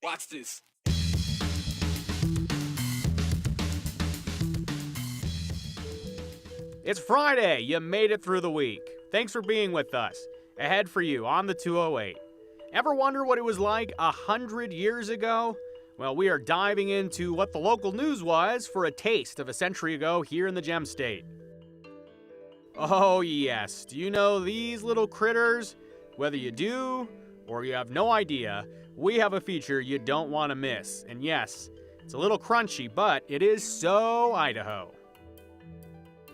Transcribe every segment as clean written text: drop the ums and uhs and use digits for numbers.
Watch this. It's Friday. You made it through the week. Thanks for being with us. Ahead for you on the 208. Ever wonder what it was like 100 years ago? Well, we are diving into what the local news was for a taste of a century ago here in the Gem State. Oh yes, do you know these little critters? Whether you do or you have no idea, we have a feature you don't want to miss. And yes, it's a little crunchy, but it is so Idaho.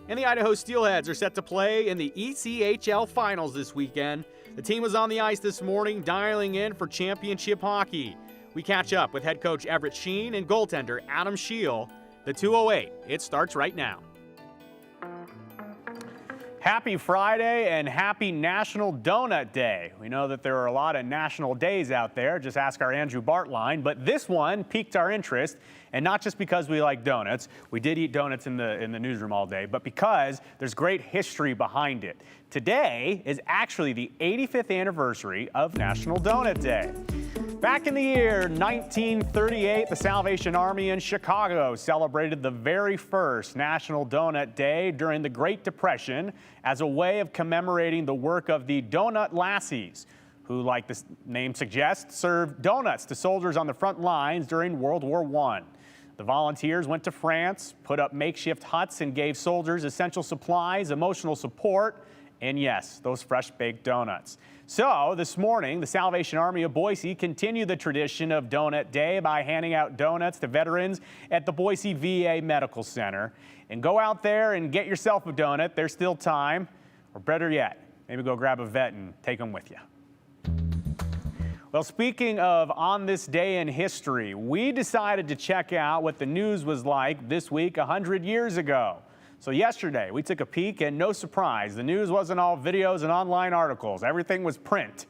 And the Idaho Steelheads are set to play in the ECHL Finals this weekend. The team was on the ice this morning, dialing in for championship hockey. We catch up with head coach Everett Sheen and goaltender Adam Scheel. The 208, it starts right now. Happy Friday and happy National Donut Day. We know that there are a lot of national days out there. Just ask our Andrew Bartline. But this one piqued our interest, and not just because we like donuts. We did eat donuts in the newsroom all day, but because there's great history behind it. Today is actually the 85th anniversary of National Donut Day. Back in the year 1938, the Salvation Army in Chicago celebrated the very first National Donut Day during the Great Depression as a way of commemorating the work of the Donut Lassies, who, like the name suggests, served donuts to soldiers on the front lines during World War I. The volunteers went to France, put up makeshift huts, and gave soldiers essential supplies, emotional support, and yes, those fresh-baked donuts. So this morning, the Salvation Army of Boise continued the tradition of Donut Day by handing out donuts to veterans at the Boise VA Medical Center. And go out there and get yourself a donut. There's still time. Or better yet, maybe go grab a vet and take them with you. Well, speaking of on this day in history, we decided to check out what the news was like this week 100 years ago. So yesterday, we took a peek, and no surprise, the news wasn't all videos and online articles. Everything was print.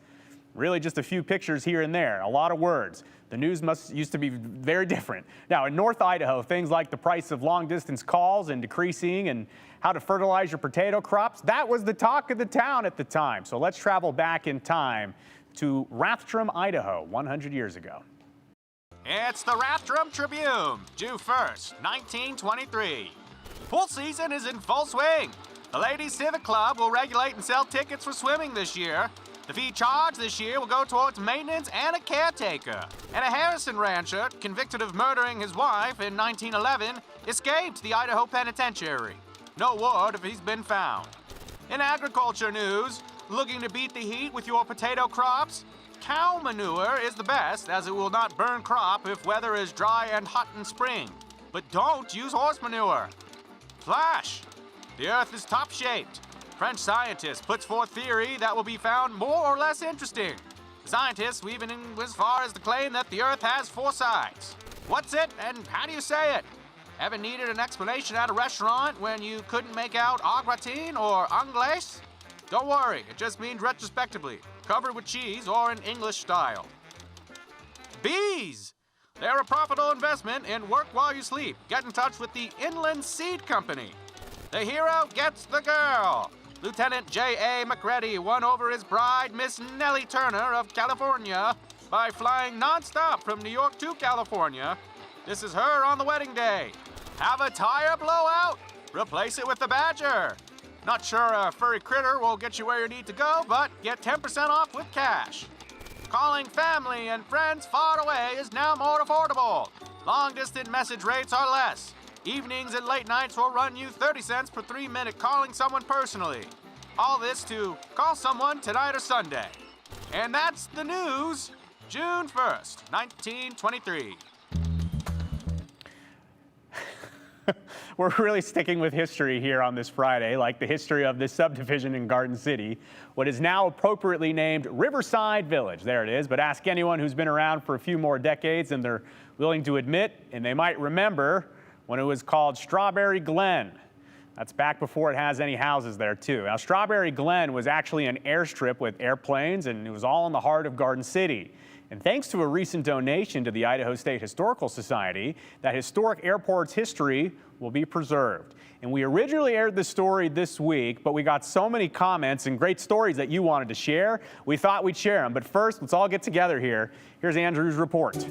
Really just a few pictures here and there, a lot of words. The news used to be very different. Now, in North Idaho, things like the price of long-distance calls and decreasing and how to fertilize your potato crops, that was the talk of the town at the time. So let's travel back in time to Rathdrum, Idaho, 100 years ago. It's the Rathdrum Tribune, June 1st, 1923. Pool season is in full swing. The Ladies Civic Club will regulate and sell tickets for swimming this year. The fee charged this year will go towards maintenance and a caretaker. And a Harrison rancher, convicted of murdering his wife in 1911, escaped the Idaho Penitentiary. No word if he's been found. In agriculture news, looking to beat the heat with your potato crops? Cow manure is the best, as it will not burn crop if weather is dry and hot in spring. But don't use horse manure. Flash! The Earth is top-shaped. French scientist puts forth theory that will be found more or less interesting. The scientists even as far as to claim that the Earth has 4 sides. What's it and how do you say it? Ever needed an explanation at a restaurant when you couldn't make out au gratin or anglaise? Don't worry, it just means retrospectively, covered with cheese or in English style. Bees! They're a profitable investment in work while you sleep. Get in touch with the Inland Seed Company. The hero gets the girl. Lieutenant J.A. McReady won over his bride, Miss Nellie Turner of California, by flying nonstop from New York to California. This is her on the wedding day. Have a tire blowout? Replace it with the Badger. Not sure a furry critter will get you where you need to go, but get 10% off with cash. Calling family and friends far away is now more affordable. Long-distance message rates are less. Evenings and late nights will run you 30 cents per 3-minute calling someone personally. All this to call someone tonight or Sunday. And that's the news, June 1st, 1923. We're really sticking with history here on this Friday, like the history of this subdivision in Garden City, what is now appropriately named Riverside Village. There it is, but ask anyone who's been around for a few more decades and they're willing to admit, and they might remember, when it was called Strawberry Glen. That's back before it has any houses there, too. Now, Strawberry Glen was actually an airstrip with airplanes, and it was all in the heart of Garden City. And thanks to a recent donation to the Idaho State Historical Society, that historic airport's history will be preserved. And we originally aired this story this week, but we got so many comments and great stories that you wanted to share, we thought we'd share them. But first, let's all get together here. Here's Andrew's report.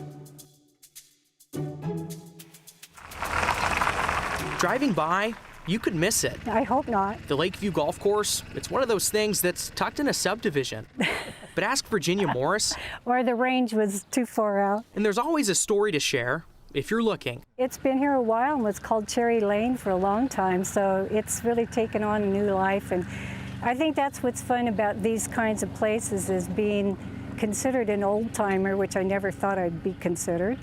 Driving by, you could miss it. I hope not. The Lakeview Golf Course, it's one of those things that's tucked in a subdivision. But ask Virginia Morris. Or the range was too far out. And there's always a story to share if you're looking. It's been here a while and was called Cherry Lane for a long time, so it's really taken on a new life. And I think that's what's fun about these kinds of places, is being considered an old timer, which I never thought I'd be considered.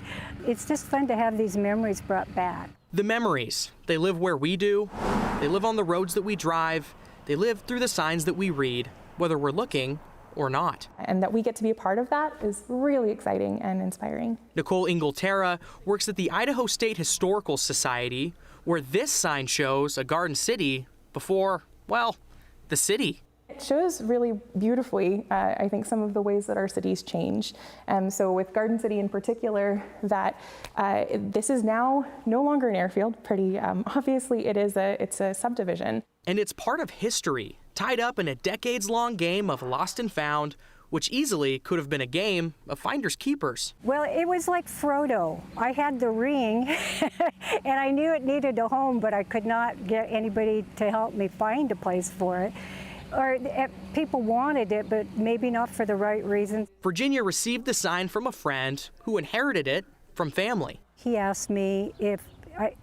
It's just fun to have these memories brought back. The memories, they live where we do. They live on the roads that we drive. They live through the signs that we read, whether we're looking or not. And that we get to be a part of that is really exciting and inspiring. Nicole Ingleterra works at the Idaho State Historical Society, where this sign shows a garden city before, well, the city. It shows really beautifully, I think, some of the ways that our cities changed. So with Garden City in particular, that this is now no longer an airfield. Pretty obviously, it's a subdivision. And it's part of history, tied up in a decades-long game of lost and found, which easily could have been a game of finders keepers. Well, it was like Frodo. I had the ring, and I knew it needed a home, but I could not get anybody to help me find a place for it. Or people wanted it, but maybe not for the right reasons. Virginia received the sign from a friend who inherited it from family. He asked me if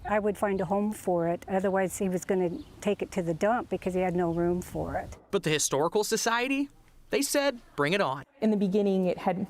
I would find a home for it. Otherwise, he was going to take it to the dump because he had no room for it. But the Historical Society, they said, bring it on. In the beginning, it had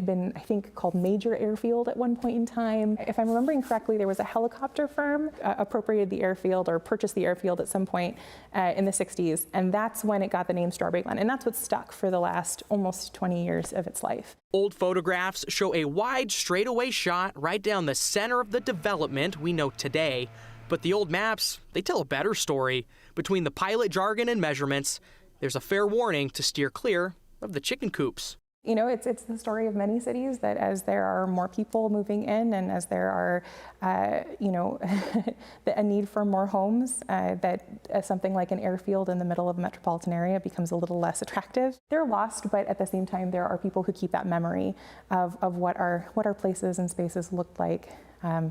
been, I think, called Major Airfield at one point in time. If I'm remembering correctly, there was a helicopter firm appropriated the airfield or purchased the airfield at some point in the 60s, and that's when it got the name Strawberry Glen, and that's what's stuck for the last almost 20 years of its life. Old photographs show a wide straightaway shot right down the center of the development we know today, but the old maps, they tell a better story. Between the pilot jargon and measurements, there's a fair warning to steer clear of the chicken coops. You know, it's the story of many cities, that as there are more people moving in and as there are, a need for more homes, that something like an airfield in the middle of a metropolitan area becomes a little less attractive. They're lost, but at the same time, there are people who keep that memory of what our places and spaces looked like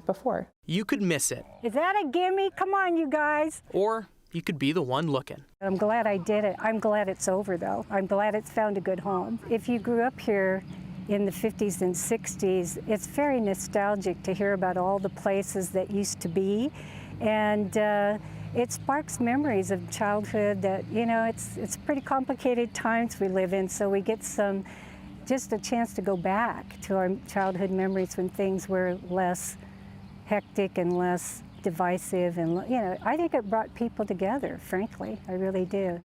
before. You could miss it. Is that a gimme? Come on, you guys. Or you could be the one looking. I'm glad I did it. I'm glad it's over, though. I'm glad it's found a good home. If you grew up here in the 50s and 60s, it's very nostalgic to hear about all the places that used to be. And it sparks memories of childhood that, you know, it's pretty complicated times we live in, so we get just a chance to go back to our childhood memories when things were less hectic and less divisive, and I think it brought people together, frankly. I really do.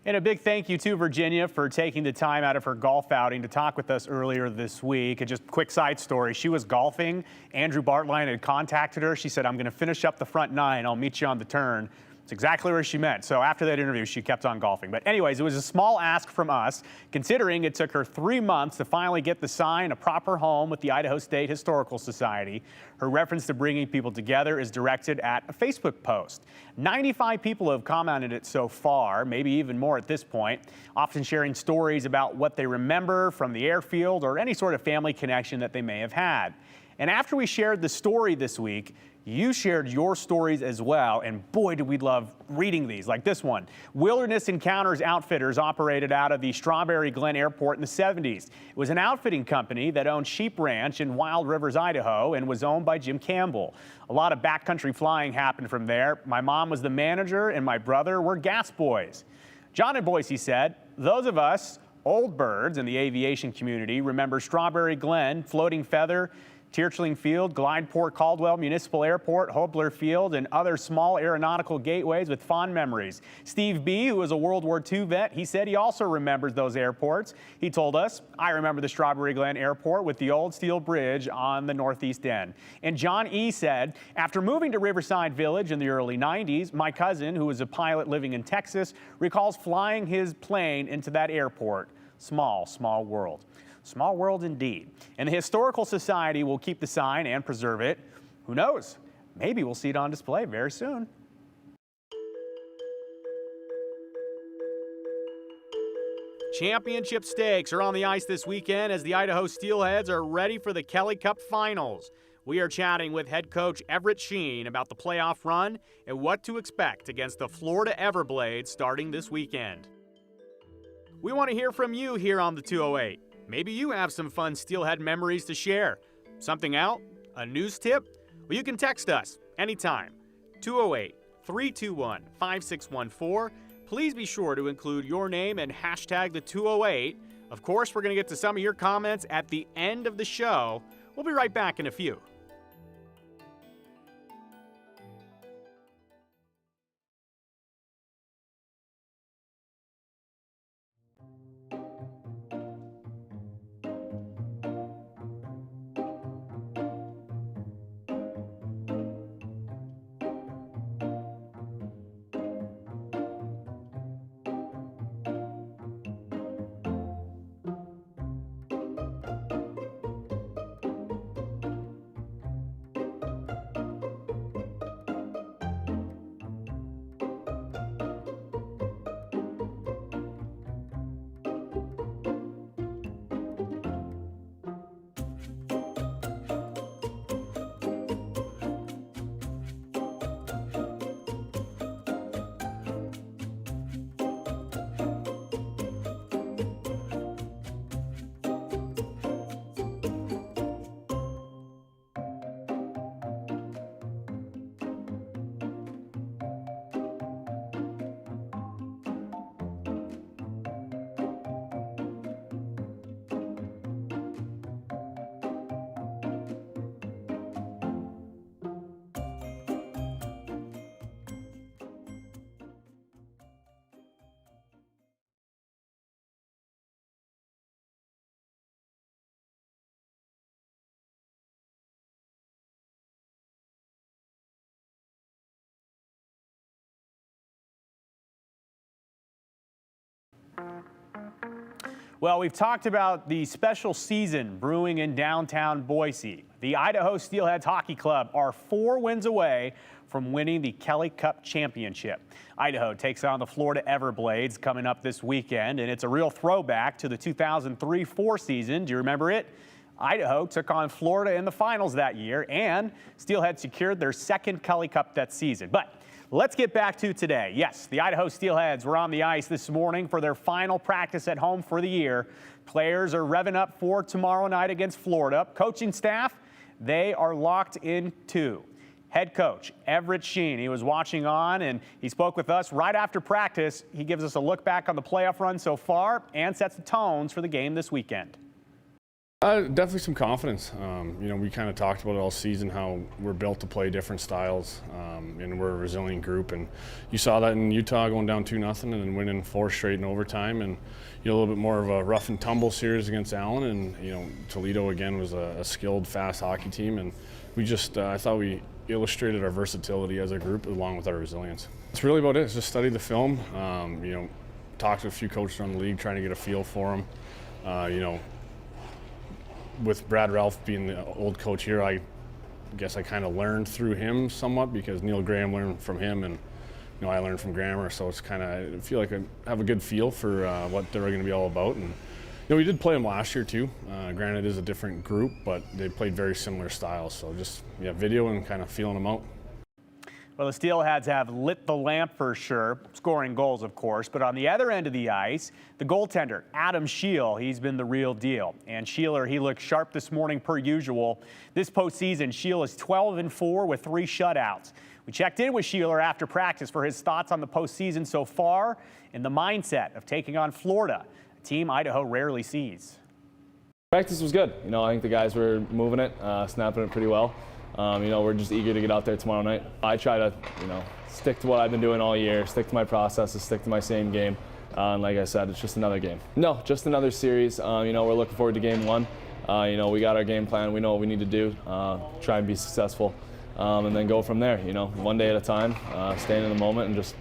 And a big thank you to Virginia for taking the time out of her golf outing to talk with us earlier this week. And just a quick side story, she was golfing. Andrew Bartline had contacted her. She said, I'm going to finish up the front nine. I'll meet you on the turn. It's exactly where she meant. So after that interview, she kept on golfing. But anyways, it was a small ask from us, considering it took her 3 months to finally get the sign, a proper home with the Idaho State Historical Society. Her reference to bringing people together is directed at a Facebook post. 95 people have commented it so far, maybe even more at this point, often sharing stories about what they remember from the airfield or any sort of family connection that they may have had. And after we shared the story this week, you shared your stories as well, and boy, did we love reading these, like this one. Wilderness Encounters Outfitters operated out of the Strawberry Glen Airport in the 70s. It was an outfitting company that owned Sheep Ranch in Wild Rivers, Idaho, and was owned by Jim Campbell. A lot of backcountry flying happened from there. My mom was the manager, and my brother were gas boys. John in Boise said, those of us old birds in the aviation community remember Strawberry Glen, Floating Feather, Tearchling Field, Glideport Caldwell Municipal Airport, Hobler Field, and other small aeronautical gateways with fond memories. Steve B., who was a World War II vet, he said he also remembers those airports. He told us, I remember the Strawberry Glen Airport with the old steel bridge on the northeast end. And John E. said, after moving to Riverside Village in the early 90s, my cousin, who was a pilot living in Texas, recalls flying his plane into that airport. Small, small world. Small world indeed. And the Historical Society will keep the sign and preserve it. Who knows? Maybe we'll see it on display very soon. Championship stakes are on the ice this weekend as the Idaho Steelheads are ready for the Kelly Cup Finals. We are chatting with head coach Everett Sheen about the playoff run and what to expect against the Florida Everblades starting this weekend. We want to hear from you here on the 208. Maybe you have some fun Steelhead memories to share. Something out? A news tip? Well, you can text us anytime. 208-321-5614. Please be sure to include your name and hashtag the 208. Of course, we're going to get to some of your comments at the end of the show. We'll be right back in a few. Well, we've talked about the special season brewing in downtown Boise. The Idaho Steelheads Hockey Club are 4 wins away from winning the Kelly Cup Championship. Idaho takes on the Florida Everblades coming up this weekend, and it's a real throwback to the 2003-04 season. Do you remember it? Idaho took on Florida in the finals that year, and Steelhead secured their second Kelly Cup that season. But let's get back to today. Yes, the Idaho Steelheads were on the ice this morning for their final practice at home for the year. Players are revving up for tomorrow night against Florida. Coaching staff, they are locked in too. Head coach Everett Sheen, he was watching on and he spoke with us right after practice. He gives us a look back on the playoff run so far and sets the tones for the game this weekend. Definitely some confidence. We kind of talked about it all season, how we're built to play different styles, and we're a resilient group. And you saw that in Utah going down 2-0 and then winning 4 straight in overtime. And a little bit more of a rough and tumble series against Allen. And Toledo again was a skilled, fast hockey team. And we just, I thought we illustrated our versatility as a group along with our resilience. It's really about it. It's just study the film. Talk to a few coaches around the league, trying to get a feel for them. With Brad Ralph being the old coach here, I guess I kind of learned through him somewhat because Neil Graham learned from him and I learned from Grammer, so it's kind of, I feel like I have a good feel for what they're going to be all about. And we did play them last year too. Granted, it is a different group, but they played very similar styles, so just video and kind of feeling them out. Well, the Steelheads have lit the lamp for sure, scoring goals, of course. But on the other end of the ice, the goaltender, Adam Scheel, he's been the real deal. And Sheeler, he looked sharp this morning per usual. This postseason, Scheel is 12-4 with 3 shutouts. We checked in with Sheeler after practice for his thoughts on the postseason so far and the mindset of taking on Florida, a team Idaho rarely sees. Practice was good. I think the guys were moving it, snapping it pretty well. We're just eager to get out there tomorrow night. I try to, stick to what I've been doing all year, stick to my processes, stick to my same game. And like I said, it's just another game. No, just another series. We're looking forward to game 1. We got our game plan. We know what we need to do, try and be successful, and then go from there. One day at a time, staying in the moment and just,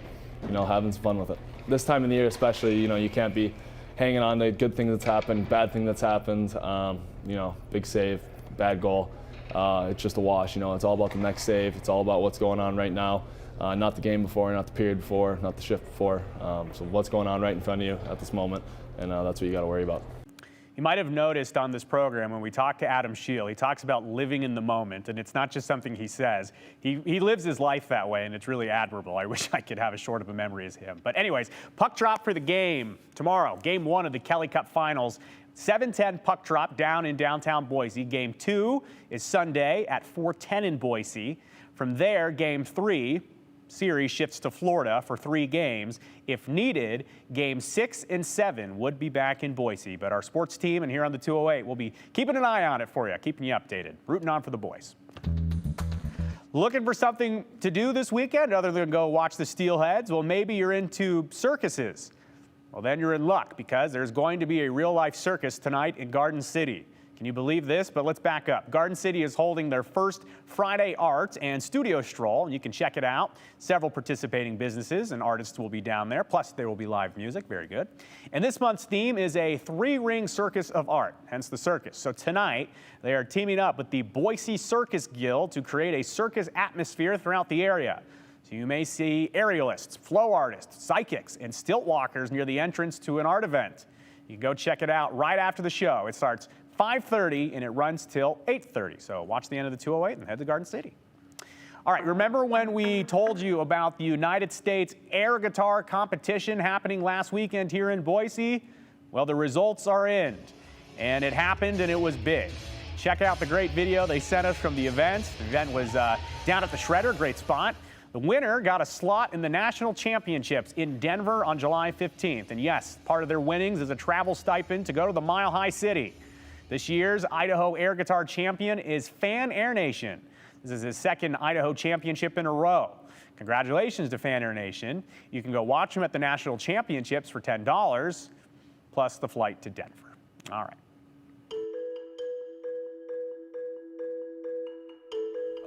having some fun with it. This time of the year especially, you can't be hanging on to good thing that's happened, bad thing that's happened. Big save, bad goal. It's just a wash. It's all about the next save. It's all about what's going on right now. Not the game before, not the period before, not the shift before. So what's going on right in front of you at this moment, and that's what you got to worry about. You might have noticed on this program when we talk to Adam Scheel, he talks about living in the moment, and it's not just something he says. He lives his life that way, and it's really admirable. I wish I could have as short of a memory as him. But anyways, puck drop for the game tomorrow, Game 1 of the Kelly Cup Finals. 7:10 puck drop down in downtown Boise. Game 2 is Sunday at 4:10 in Boise. From there, Game 3 series shifts to Florida for 3 games. If needed, Game 6 and 7 would be back in Boise. But our sports team and here on the 208 will be keeping an eye on it for you, keeping you updated, rooting on for the boys. Looking for something to do this weekend other than go watch the Steelheads? Well, maybe you're into circuses. Well, then you're in luck because there's going to be a real-life circus tonight in Garden City. Can you believe this? But let's back up. Garden City is holding their first Friday Art and Studio Stroll, and you can check it out. Several participating businesses and artists will be down there, plus there will be live music. Very good. And this month's theme is a 3-ring circus of art, hence the circus. So tonight, they are teaming up with the Boise Circus Guild to create a circus atmosphere throughout the area. So you may see aerialists, flow artists, psychics, and stilt walkers near the entrance to an art event. You can go check it out right after the show. It starts 5:30 and it runs till 8:30. So watch the end of the 208 and head to Garden City. All right, remember when we told you about the United States air guitar competition happening last weekend here in Boise? Well, the results are in, and it happened and it was big. Check out the great video they sent us from the event. The event was down at the Shredder, great spot. The winner got a slot in the national championships in Denver on July 15th. And yes, part of their winnings is a travel stipend to go to the Mile High City. This year's Idaho air guitar champion is Fan Air Nation. This is his second Idaho championship in a row. Congratulations to Fan Air Nation. You can go watch him at the national championships for $10, plus the flight to Denver. All right.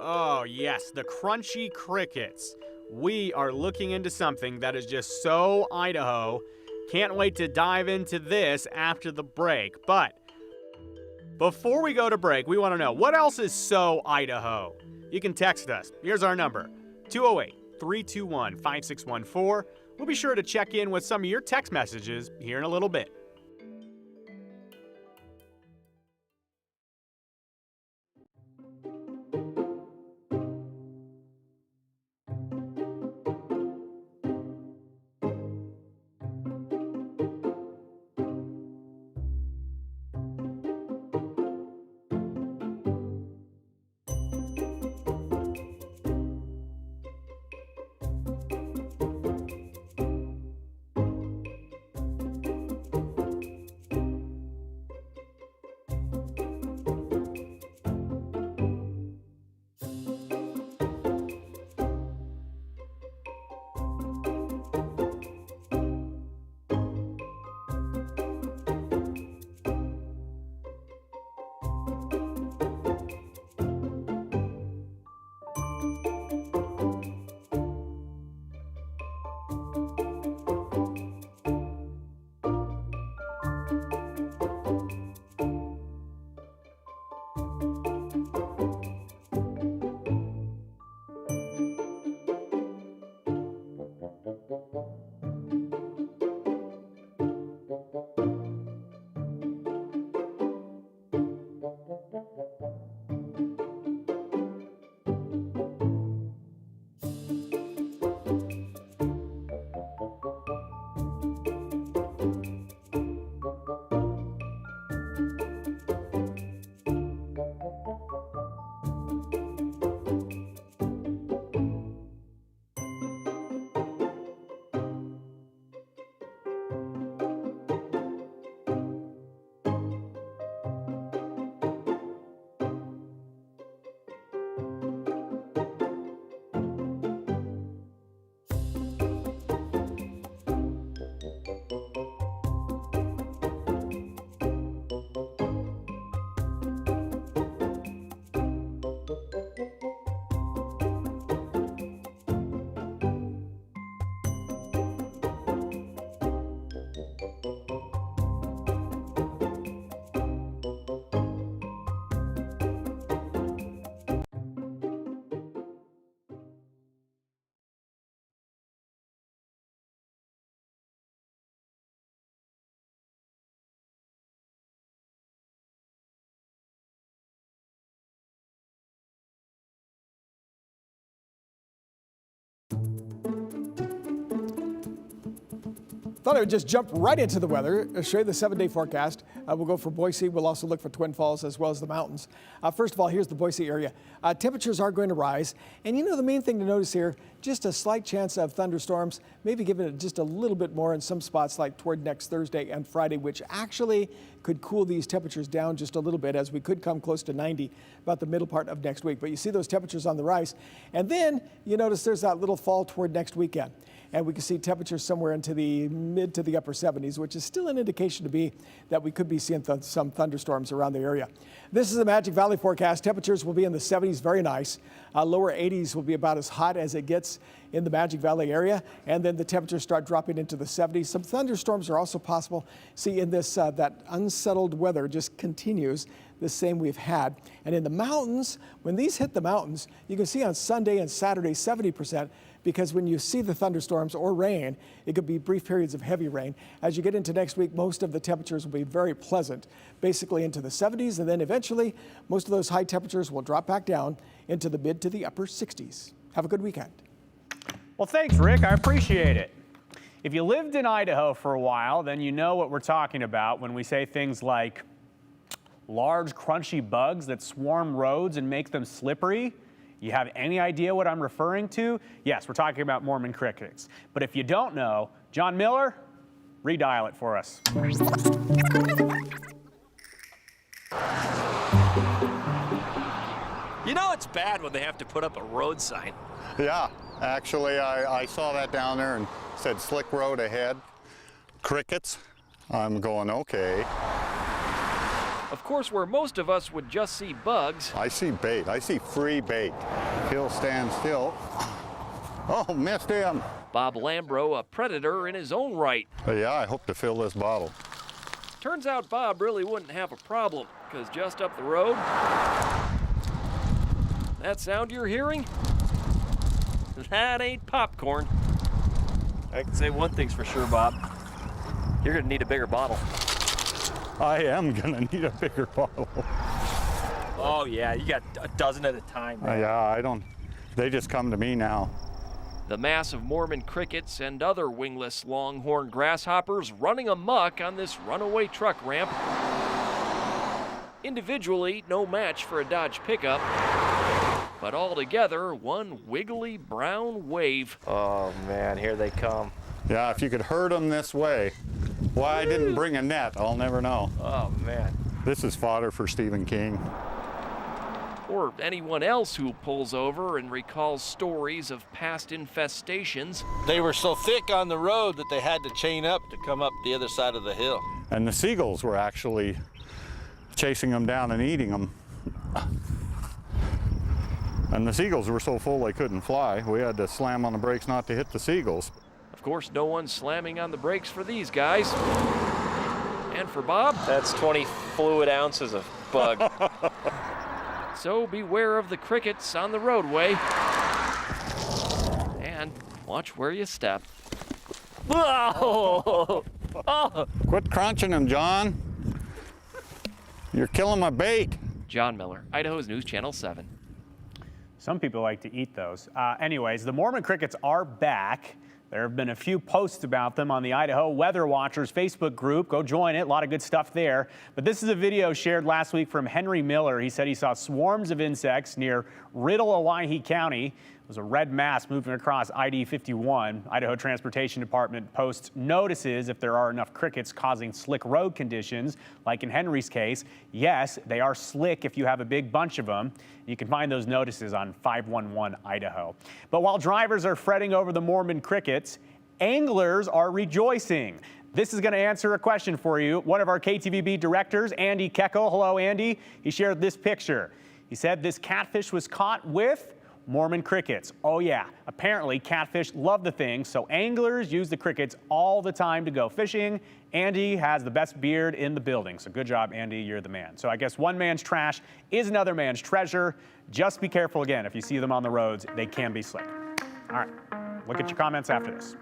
Oh, yes, the crunchy crickets. We are looking into something that is just so Idaho. Can't wait to dive into this after the break. But before we go to break, we want to know, what else is so Idaho? You can text us. Here's our number, 208-321-5614. We'll be sure to check in with some of your text messages here in a little bit. Thought I would just jump right into the weather, show you the 7-day forecast. We'll go for Boise. We'll also look for Twin Falls as well as the mountains. First of all, here's the Boise area. Temperatures are going to rise. And you know, the main thing to notice here, just a slight chance of thunderstorms, maybe giving it just a little bit more in some spots like toward next Thursday and Friday, which actually could cool these temperatures down just a little bit as we could come close to 90 about the middle part of next week. But you see those temperatures on the rise. And then you notice there's that little fall toward next weekend. And we can see temperatures somewhere into the mid to the upper 70s, which is still an indication to be that we could be seeing some thunderstorms around the area. This is the Magic Valley forecast. Temperatures will be in the 70s, very nice. Lower 80s will be about as hot as it gets in the Magic Valley area. And then the temperatures start dropping into the 70s. Some thunderstorms are also possible. See, in this, that unsettled weather just continues the same we've had. And in the mountains, when these hit the mountains, you can see on Sunday and Saturday 70%, because when you see the thunderstorms or rain, it could be brief periods of heavy rain. As you get into next week, most of the temperatures will be very pleasant, basically into the 70s, and then eventually most of those high temperatures will drop back down into the mid to the upper 60s. Have a good weekend. Well, thanks, Rick. I appreciate it. If you lived in Idaho for a while, then you know what we're talking about when we say things like large, crunchy bugs that swarm roads and make them slippery. You have any idea what I'm referring to? Yes, we're talking about Mormon crickets. But if you don't know, John Miller, redial it for us. You know it's bad when they have to put up a road sign. Yeah, actually I saw that down there and said slick road ahead. Crickets. I'm going, okay. Of course, where most of us would just see bugs. I see bait. I see free bait. He'll stand still. Oh, missed him. Bob Lambro, a predator in his own right. Yeah, I hope to fill this bottle. Turns out Bob really wouldn't have a problem, because just up the road, that sound you're hearing? That ain't popcorn. I can say one thing's for sure, Bob. You're gonna need a bigger bottle. I am gonna need a bigger bottle. Oh yeah, you got a dozen at a time. Yeah, I don't, they just come to me now. The mass of Mormon crickets and other wingless longhorn grasshoppers running amok on this runaway truck ramp. Individually, no match for a Dodge pickup, but all together, one wiggly brown wave. Oh man, here they come. Yeah, if you could herd them this way. Why I didn't bring a net, I'll never know. Oh man. This is fodder for Stephen King. Or anyone else who pulls over and recalls stories of past infestations. They were so thick on the road that they had to chain up to come up the other side of the hill. And the seagulls were actually chasing them down and eating them. And the seagulls were so full they couldn't fly. We had to slam on the brakes not to hit the seagulls. Of course, no one's slamming on the brakes for these guys. And for Bob, that's 20 fluid ounces of bug. So beware of the crickets on the roadway. And watch where you step. Oh! Oh! Quit crunching them, John. You're killing my bait. John Miller, Idaho's News Channel 7. Some people like to eat those. Anyways, the Mormon crickets are back. There have been a few posts about them on the Idaho Weather Watchers Facebook group. Go join it. A lot of good stuff there. But this is a video shared last week from Henry Miller. He said he saw swarms of insects near Riddle-Owyhee County. It was a red mass moving across ID-51. Idaho Transportation Department posts notices if there are enough crickets causing slick road conditions, like in Henry's case. Yes, they are slick if you have a big bunch of them. You can find those notices on 511 Idaho. But while drivers are fretting over the Mormon crickets, anglers are rejoicing. This is going to answer a question for you. One of our KTVB directors, Andy Keckel. Hello, Andy. He shared this picture. He said this catfish was caught with Mormon crickets. Oh yeah, apparently catfish love the thing, so anglers use the crickets all the time to go fishing. Andy has the best beard in the building, so good job, Andy, you're the man. So I guess one man's trash is another man's treasure. Just be careful again, if you see them on the roads, they can be slick. All right, look at your comments after this.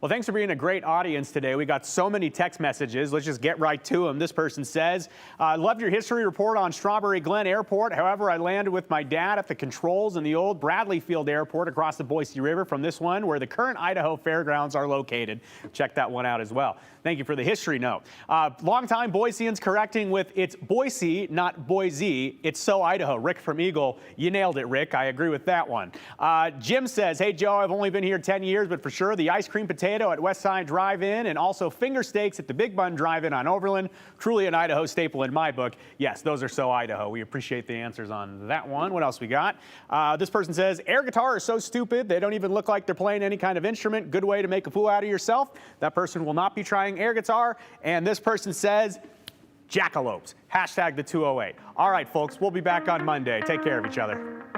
Well, thanks for being a great audience today. We got so many text messages. Let's just get right to them. This person says, loved your history report on Strawberry Glen Airport. However, I landed with my dad at the controls in the old Bradley Field Airport across the Boise River from this one where the current Idaho fairgrounds are located. Check that one out as well. Thank you for the history note. Longtime Boiseans correcting with it's Boise, not Boise. It's so Idaho. Rick from Eagle, you nailed it, Rick. I agree with that one. Jim says, hey, Joe, I've only been here 10 years, but for sure the ice cream potato at West Side Drive-In and also finger steaks at the Big Bun Drive-In on Overland. Truly an Idaho staple in my book. Yes, those are so Idaho. We appreciate the answers on that one. What else we got? This person says, air guitar is so stupid. They don't even look like they're playing any kind of instrument. Good way to make a fool out of yourself. That person will not be trying air guitar. And this person says, jackalopes. Hashtag the 208. All right, folks, we'll be back on Monday. Take care of each other.